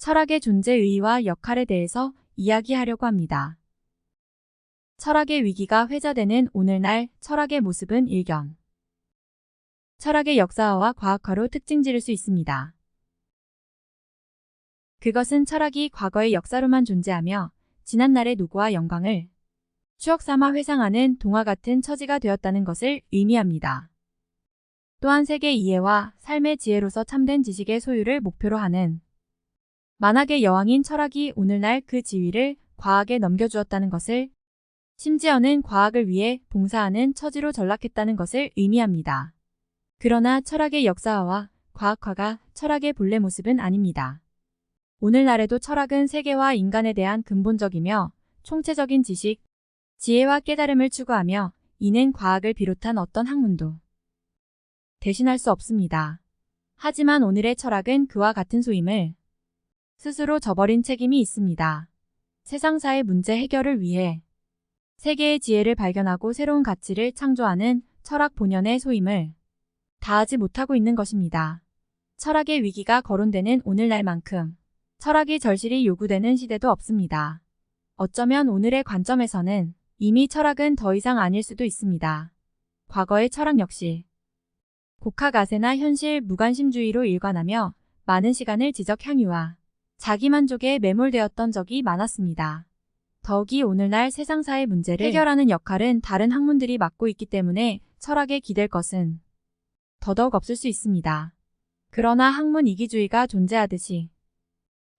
철학의 존재 의의와 역할에 대해서 이야기하려고 합니다. 철학의 위기가 회자되는 오늘날 철학의 모습은 일견. 철학의 역사화와 과학화로 특징 지를 수 있습니다. 그것은 철학이 과거의 역사로만 존재하며 지난날의 노고와 영광을 추억 삼아 회상하는 동화 같은 처지가 되었다는 것을 의미합니다. 또한 세계 이해와 삶의 지혜로서 참된 지식의 소유를 목표로 하는 만학의 여왕인 철학이 오늘날 그 지위를 과학에 넘겨주었다는 것을, 심지어는 과학을 위해 봉사하는 처지로 전락했다는 것을 의미합니다. 그러나 철학의 역사화와 과학화가 철학의 본래 모습은 아닙니다. 오늘날에도 철학은 세계와 인간에 대한 근본적이며 총체적인 지식, 지혜와 깨달음을 추구하며 이는 과학을 비롯한 어떤 학문도 대신할 수 없습니다. 하지만 오늘의 철학은 그와 같은 소임을 스스로 저버린 책임이 있습니다. 세상사의 문제 해결을 위해 세계의 지혜를 발견하고 새로운 가치를 창조하는 철학 본연의 소임을 다하지 못하고 있는 것입니다. 철학의 위기가 거론되는 오늘날만큼 철학이 절실히 요구되는 시대도 없습니다. 어쩌면 오늘의 관점에서는 이미 철학은 더 이상 아닐 수도 있습니다. 과거의 철학 역시 곡학아세나 현실 무관심주의로 일관하며 많은 시간을 지적 향유와 자기만족에 매몰되었던 적이 많았습니다. 더욱이 오늘날 세상사의 문제를 해결하는 역할은 다른 학문들이 맡고 있기 때문에 철학에 기댈 것은 더더욱 없을 수 있습니다. 그러나 학문 이기주의가 존재하듯이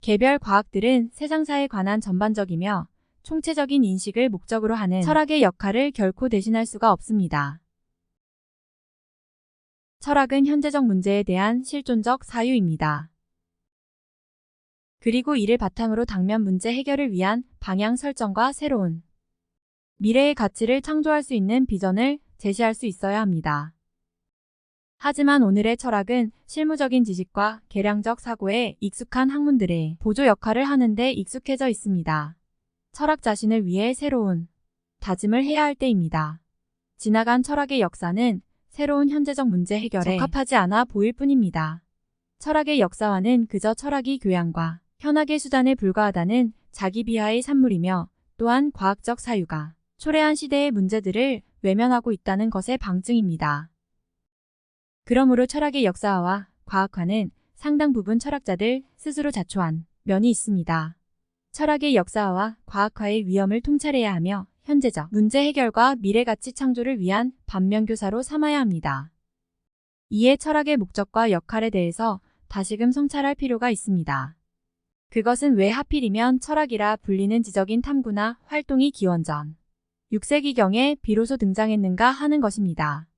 개별 과학들은 세상사에 관한 전반적이며 총체적인 인식을 목적으로 하는 철학의 역할을 결코 대신할 수가 없습니다. 철학은 현재적 문제에 대한 실존적 사유입니다. 그리고 이를 바탕으로 당면 문제 해결을 위한 방향 설정과 새로운 미래의 가치를 창조할 수 있는 비전을 제시할 수 있어야 합니다. 하지만 오늘의 철학은 실무적인 지식과 계량적 사고에 익숙한 학문들의 보조 역할을 하는데 익숙해져 있습니다. 철학 자신을 위해 새로운 다짐을 해야 할 때입니다. 지나간 철학의 역사는 새로운 현재적 문제 해결에 적합하지 않아 보일 뿐입니다. 철학의 역사화는 그저 철학이 교양과 현학의 수단에 불과하다는 자기 비하의 산물이며, 또한 과학적 사유가 초래한 시대의 문제들을 외면하고 있다는 것의 방증입니다. 그러므로 철학의 역사화와 과학화는 상당 부분 철학자들 스스로 자초한 면이 있습니다. 철학의 역사화와 과학화의 위험을 통찰해야 하며 현재적 문제 해결과 미래 가치 창조를 위한 반면교사로 삼아야 합니다. 이에 철학의 목적과 역할에 대해서 다시금 성찰할 필요가 있습니다. 그것은 왜 하필이면 철학이라 불리는 지적인 탐구나 활동이 기원전 6세기경에 비로소 등장했는가 하는 것입니다.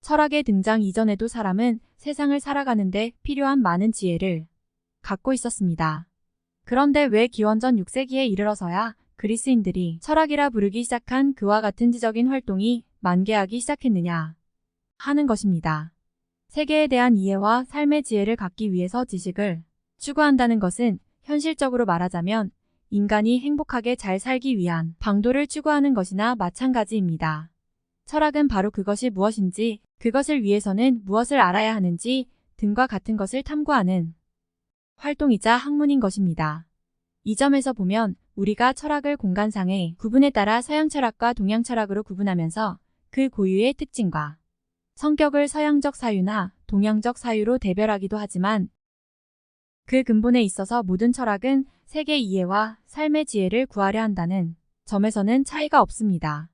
철학의 등장 이전에도 사람은 세상을 살아가는데 필요한 많은 지혜를 갖고 있었습니다. 그런데 왜 기원전 6세기에 이르러서야 그리스인들이 철학이라 부르기 시작한 그와 같은 지적인 활동이 만개하기 시작했느냐 하는 것입니다. 세계에 대한 이해와 삶의 지혜를 갖기 위해서 지식을 추구한다는 것은 현실적으로 말하자면 인간이 행복하게 잘 살기 위한 방도를 추구하는 것이나 마찬가지입니다. 철학은 바로 그것이 무엇인지, 그것을 위해서는 무엇을 알아야 하는지 등과 같은 것을 탐구하는 활동이자 학문인 것입니다. 이 점에서 보면 우리가 철학을 공간상의 구분에 따라 서양 철학과 동양 철학으로 구분하면서 그 고유의 특징과 성격을 서양적 사유나 동양적 사유로 대별하기도 하지만, 그 근본에 있어서 모든 철학은 세계 이해와 삶의 지혜를 구하려 한다는 점에서는 차이가 없습니다.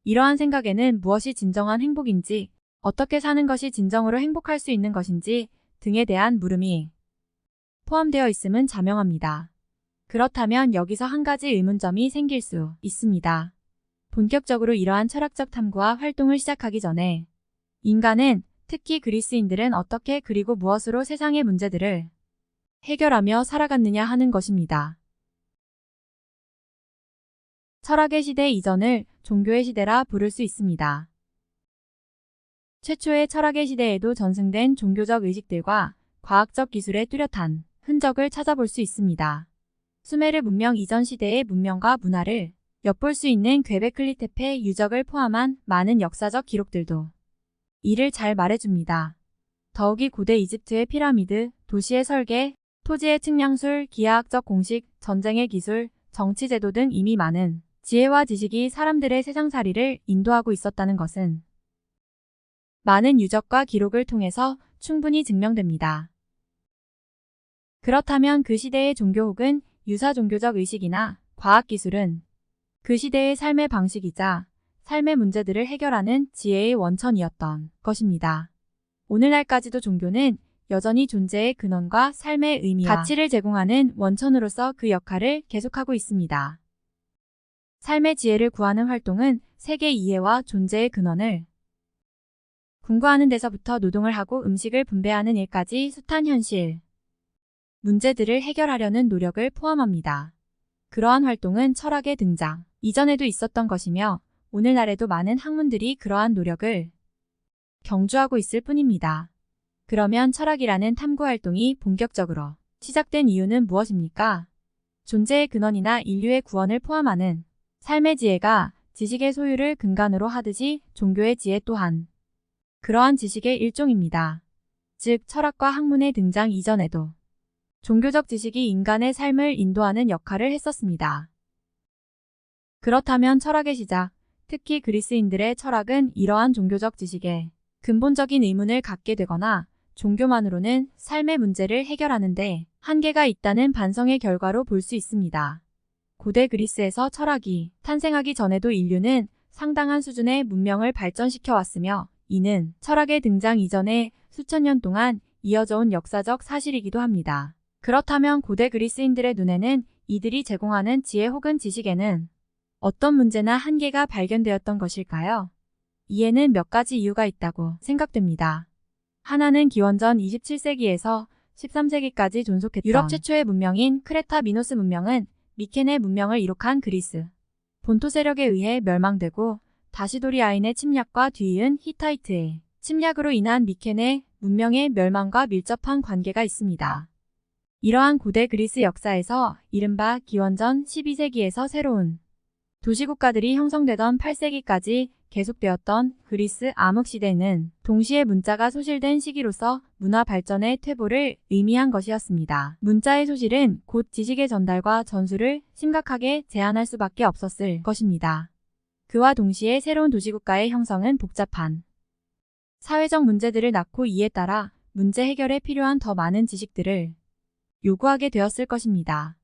이러한 생각에는 무엇이 진정한 행복인지, 어떻게 사는 것이 진정으로 행복할 수 있는 것인지 등에 대한 물음이 포함되어 있음은 자명합니다. 그렇다면 여기서 한 가지 의문점이 생길 수 있습니다. 본격적으로 이러한 철학적 탐구와 활동을 시작하기 전에 인간은, 특히 그리스인들은 어떻게 그리고 무엇으로 세상의 문제들을 해결하며 살아갔느냐 하는 것입니다. 철학의 시대 이전을 종교의 시대라 부를 수 있습니다. 최초의 철학의 시대에도 전승된 종교적 의식들과 과학적 기술의 뚜렷한 흔적을 찾아볼 수 있습니다. 수메르 문명 이전 시대의 문명과 문화를 엿볼 수 있는 괴베클리 테페 유적을 포함한 많은 역사적 기록들도 이를 잘 말해줍니다. 더욱이 고대 이집트의 피라미드, 도시의 설계, 토지의 측량술, 기하학적 공식, 전쟁의 기술, 정치 제도 등 이미 많은 지혜와 지식이 사람들의 세상살이를 인도하고 있었다는 것은 많은 유적과 기록을 통해서 충분히 증명됩니다. 그렇다면 그 시대의 종교 혹은 유사 종교적 의식이나 과학기술은 그 시대의 삶의 방식이자 삶의 문제들을 해결하는 지혜의 원천이었던 것입니다. 오늘날까지도 종교는 여전히 존재의 근원과 삶의 의미와 가치를 제공하는 원천으로서 그 역할을 계속하고 있습니다. 삶의 지혜를 구하는 활동은 세계 이해와 존재의 근원을 궁구하는 데서부터 노동을 하고 음식을 분배하는 일까지 숱한 현실 문제들을 해결하려는 노력을 포함합니다. 그러한 활동은 철학의 등장 이전에도 있었던 것이며 오늘날에도 많은 학문들이 그러한 노력을 경주하고 있을 뿐입니다. 그러면 철학이라는 탐구활동이 본격적으로 시작된 이유는 무엇입니까? 존재의 근원이나 인류의 구원을 포함하는 삶의 지혜가 지식의 소유를 근간으로 하듯이 종교의 지혜 또한 그러한 지식의 일종입니다. 즉 철학과 학문의 등장 이전에도 종교적 지식이 인간의 삶을 인도하는 역할을 했었습니다. 그렇다면 철학의 시작, 특히 그리스인들의 철학은 이러한 종교적 지식에 근본적인 의문을 갖게 되거나 종교만으로는 삶의 문제를 해결하는데 한계가 있다는 반성의 결과로 볼 수 있습니다. 고대 그리스에서 철학이 탄생하기 전에도 인류는 상당한 수준의 문명을 발전시켜 왔으며 이는 철학의 등장 이전에 수천 년 동안 이어져 온 역사적 사실이기도 합니다. 그렇다면 고대 그리스인들의 눈에는 이들이 제공하는 지혜 혹은 지식에는 어떤 문제나 한계가 발견되었던 것일까요? 이에는 몇 가지 이유가 있다고 생각됩니다. 하나는 기원전 27세기에서 13세기까지 존속했던 유럽 최초의 문명인 크레타 미노스 문명은 미케네 문명을 이룩한 그리스 본토 세력에 의해 멸망되고 다시도리아인의 침략과 뒤이은 히타이트의 침략으로 인한 미케네 문명의 멸망과 밀접한 관계가 있습니다. 이러한 고대 그리스 역사에서 이른바 기원전 12세기에서 새로운 도시국가들이 형성되던 8세기까지 계속되었던 그리스 암흑시대는 동시에 문자가 소실된 시기로서 문화 발전의 퇴보를 의미한 것이었습니다. 문자의 소실은 곧 지식의 전달과 전수를 심각하게 제한할 수밖에 없었을 것입니다. 그와 동시에 새로운 도시국가의 형성은 복잡한 사회적 문제들을 낳고 이에 따라 문제 해결에 필요한 더 많은 지식들을 요구하게 되었을 것입니다.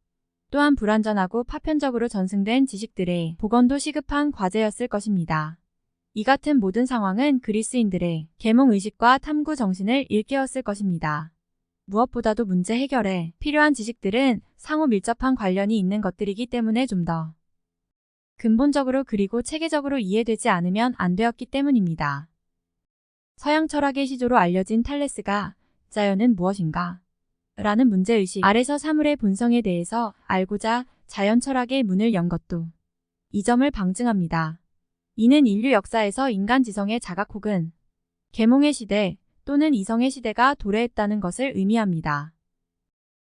또한 불완전하고 파편적으로 전승된 지식들의 복원도 시급한 과제였을 것입니다. 이 같은 모든 상황은 그리스인들의 계몽의식과 탐구 정신을 일깨웠을 것입니다. 무엇보다도 문제 해결에 필요한 지식들은 상호 밀접한 관련이 있는 것들이기 때문에 좀 더 근본적으로 그리고 체계적으로 이해되지 않으면 안 되었기 때문입니다. 서양 철학의 시조로 알려진 탈레스가 자연은 무엇인가? 라는 문제의식 아래서 사물의 본성에 대해서 알고자 자연 철학의 문을 연 것도 이 점을 방증합니다. 이는 인류 역사에서 인간 지성의 자각 혹은 계몽의 시대 또는 이성의 시대가 도래했다는 것을 의미합니다.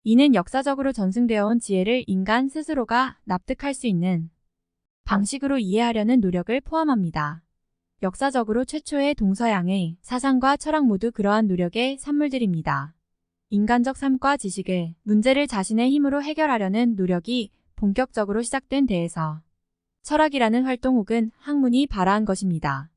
이는 역사적으로 전승되어 온 지혜를 인간 스스로가 납득할 수 있는 방식으로 이해하려는 노력을 포함합니다. 역사적으로 최초의 동서양의 사상과 철학 모두 그러한 노력의 산물들입니다. 인간적 삶과 지식의 문제를 자신의 힘으로 해결하려는 노력이 본격적으로 시작된 데에서 철학이라는 활동 혹은 학문이 발화한 것입니다.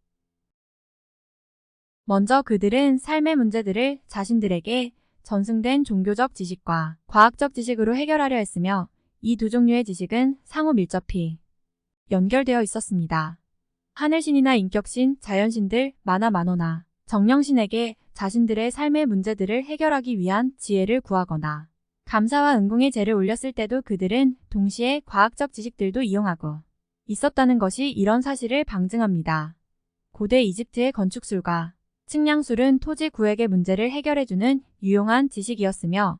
먼저 그들은 삶의 문제들을 자신들에게 전승된 종교적 지식과 과학적 지식으로 해결하려 했으며 이 두 종류의 지식은 상호 밀접히 연결되어 있었습니다. 하늘신이나 인격신, 자연신들, 만화만호나 정령신에게 자신들의 삶의 문제들을 해결하기 위한 지혜를 구하거나 감사와 응공의 제를 올렸을 때도 그들은 동시에 과학적 지식들도 이용하고 있었다는 것이 이런 사실을 방증합니다. 고대 이집트의 건축술과 측량술은 토지 구획의 문제를 해결해주는 유용한 지식이었으며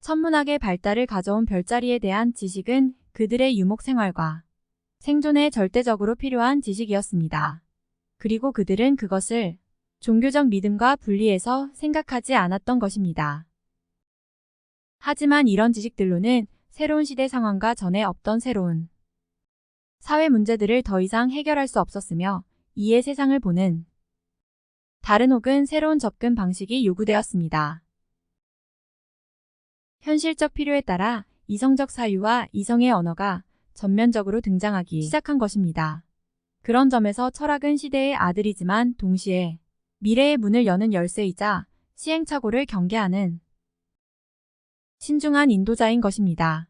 천문학의 발달을 가져온 별자리에 대한 지식은 그들의 유목 생활과 생존에 절대적으로 필요한 지식이었습니다. 그리고 그들은 그것을 종교적 믿음과 분리해서 생각하지 않았던 것입니다. 하지만 이런 지식들로는 새로운 시대 상황과 전에 없던 새로운 사회 문제들을 더 이상 해결할 수 없었으며 이에 세상을 보는 다른 혹은 새로운 접근 방식이 요구되었습니다. 현실적 필요에 따라 이성적 사유와 이성의 언어가 전면적으로 등장하기 시작한 것입니다. 그런 점에서 철학은 시대의 아들이지만 동시에 미래의 문을 여는 열쇠이자 시행착오를 경계하는 신중한 인도자인 것입니다.